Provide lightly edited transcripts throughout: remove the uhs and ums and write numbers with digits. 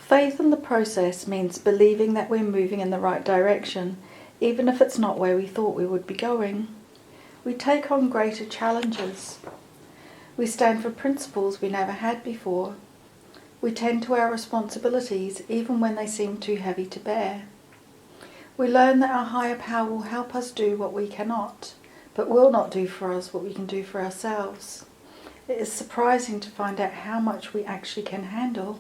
Faith in the process means believing that we're moving in the right direction, even if it's not where we thought we would be going. We take on greater challenges. We stand for principles we never had before. We tend to our responsibilities even when they seem too heavy to bear. We learn that our higher power will help us do what we cannot, but will not do for us what we can do for ourselves. It is surprising to find out how much we actually can handle.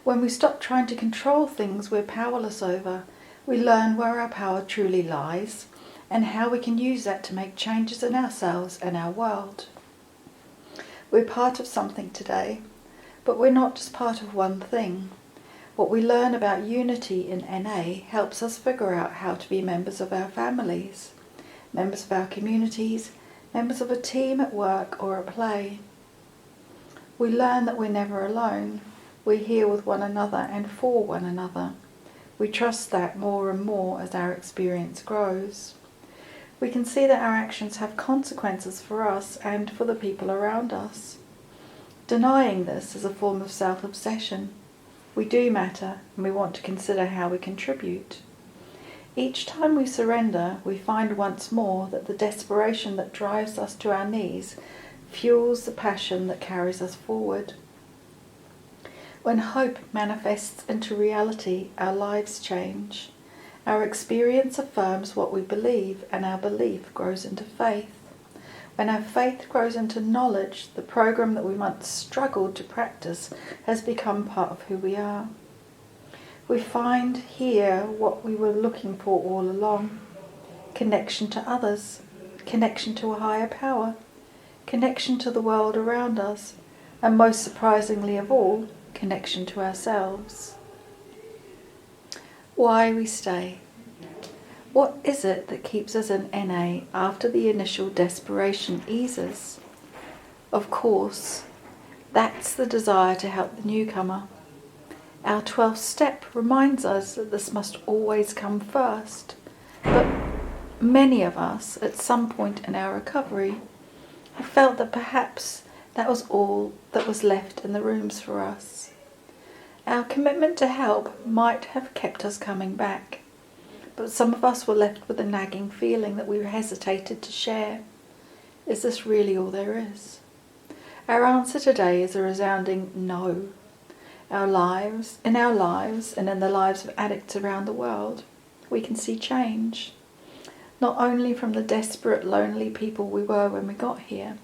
When we stop trying to control things we're powerless over, we learn where our power truly lies and how we can use that to make changes in ourselves and our world. We're part of something today, but we're not just part of one thing. What we learn about unity in NA helps us figure out how to be members of our families, members of our communities, members of a team at work or at play. We learn that we're never alone. We're here with one another and for one another. We trust that more and more as our experience grows. We can see that our actions have consequences for us and for the people around us. Denying this is a form of self-obsession. We do matter, and we want to consider how we contribute. Each time we surrender, we find once more that the desperation that drives us to our knees fuels the passion that carries us forward. When hope manifests into reality, our lives change. Our experience affirms what we believe, and our belief grows into faith. When our faith grows into knowledge, the program that we once struggled to practice has become part of who we are. We find here what we were looking for all along: connection to others, connection to a higher power, connection to the world around us, and most surprisingly of all, connection to ourselves. Why we stay. What is it that keeps us in NA after the initial desperation eases? Of course, that's the desire to help the newcomer. Our 12th step reminds us that this must always come first, but many of us at some point in our recovery have felt that perhaps that was all that was left in the rooms for us. Our commitment to help might have kept us coming back, but some of us were left with a nagging feeling that we hesitated to share. Is this really all there is? Our answer today is a resounding no. In our lives, and in the lives of addicts around the world, we can see change. Not only from the desperate, lonely people we were when we got here.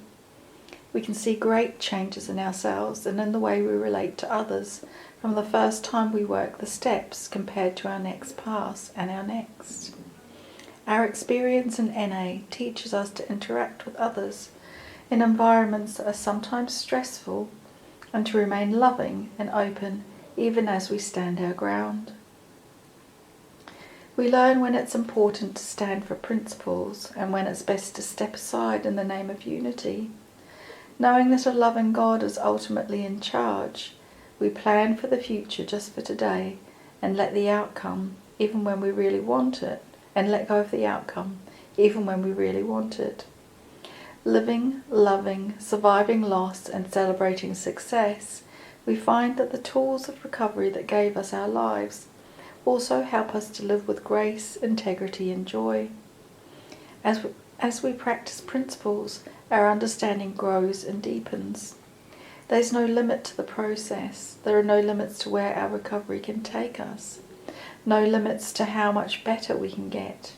We can see great changes in ourselves and in the way we relate to others from the first time we work the steps compared to our next pass and our next. Our experience in NA teaches us to interact with others in environments that are sometimes stressful and to remain loving and open even as we stand our ground. We learn when it's important to stand for principles and when it's best to step aside in the name of unity. Knowing that a loving God is ultimately in charge, we plan for the future just for today and let the outcome, even when we really want it, and let go of the outcome, even when we really want it. Living, loving, surviving loss and celebrating success, we find that the tools of recovery that gave us our lives also help us to live with grace, integrity and joy. As we practice principles, our understanding grows and deepens. There's no limit to the process. There are no limits to where our recovery can take us. No limits to how much better we can get.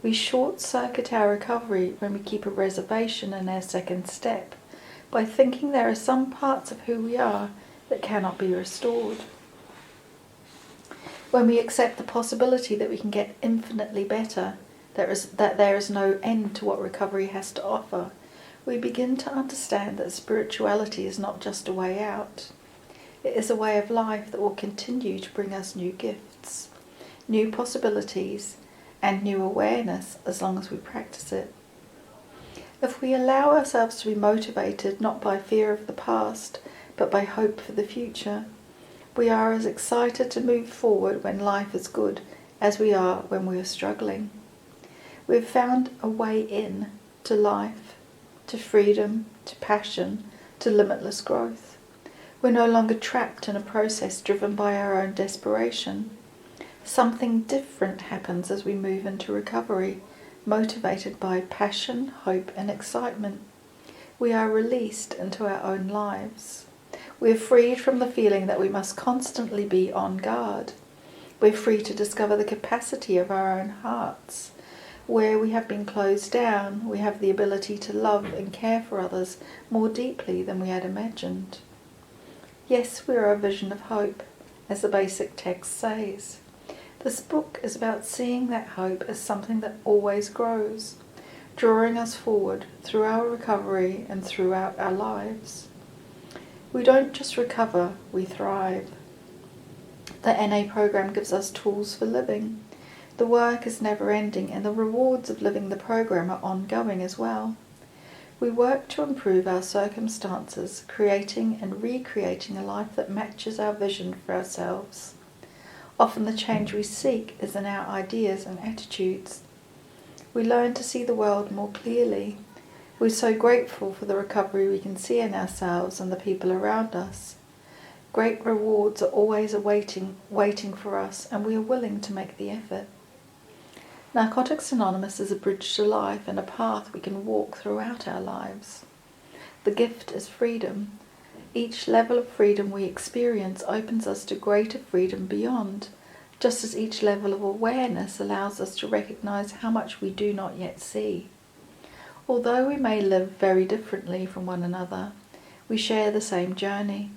We short-circuit our recovery when we keep a reservation in our second step by thinking there are some parts of who we are that cannot be restored. When we accept the possibility that we can get infinitely better, that there is no end to what recovery has to offer, we begin to understand that spirituality is not just a way out. It is a way of life that will continue to bring us new gifts, new possibilities, and new awareness as long as we practice it. If we allow ourselves to be motivated not by fear of the past, but by hope for the future, we are as excited to move forward when life is good as we are when we are struggling. We've found a way in to life, to freedom, to passion, to limitless growth. We're no longer trapped in a process driven by our own desperation. Something different happens as we move into recovery, motivated by passion, hope, and excitement. We are released into our own lives. We're freed from the feeling that we must constantly be on guard. We're free to discover the capacity of our own hearts. Where we have been closed down, we have the ability to love and care for others more deeply than we had imagined. Yes, we are a vision of hope, as the basic text says. This book is about seeing that hope as something that always grows, drawing us forward through our recovery and throughout our lives. We don't just recover, we thrive. The NA program gives us tools for living. The work is never ending, and the rewards of living the program are ongoing as well. We work to improve our circumstances, creating and recreating a life that matches our vision for ourselves. Often the change we seek is in our ideas and attitudes. We learn to see the world more clearly. We're so grateful for the recovery we can see in ourselves and the people around us. Great rewards are always waiting for us, and we are willing to make the effort. Narcotics Anonymous is a bridge to life and a path we can walk throughout our lives. The gift is freedom. Each level of freedom we experience opens us to greater freedom beyond, just as each level of awareness allows us to recognize how much we do not yet see. Although we may live very differently from one another, we share the same journey.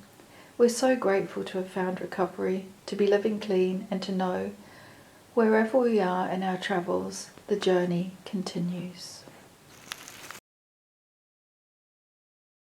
We're so grateful to have found recovery, to be living clean, and to know wherever we are in our travels, the journey continues.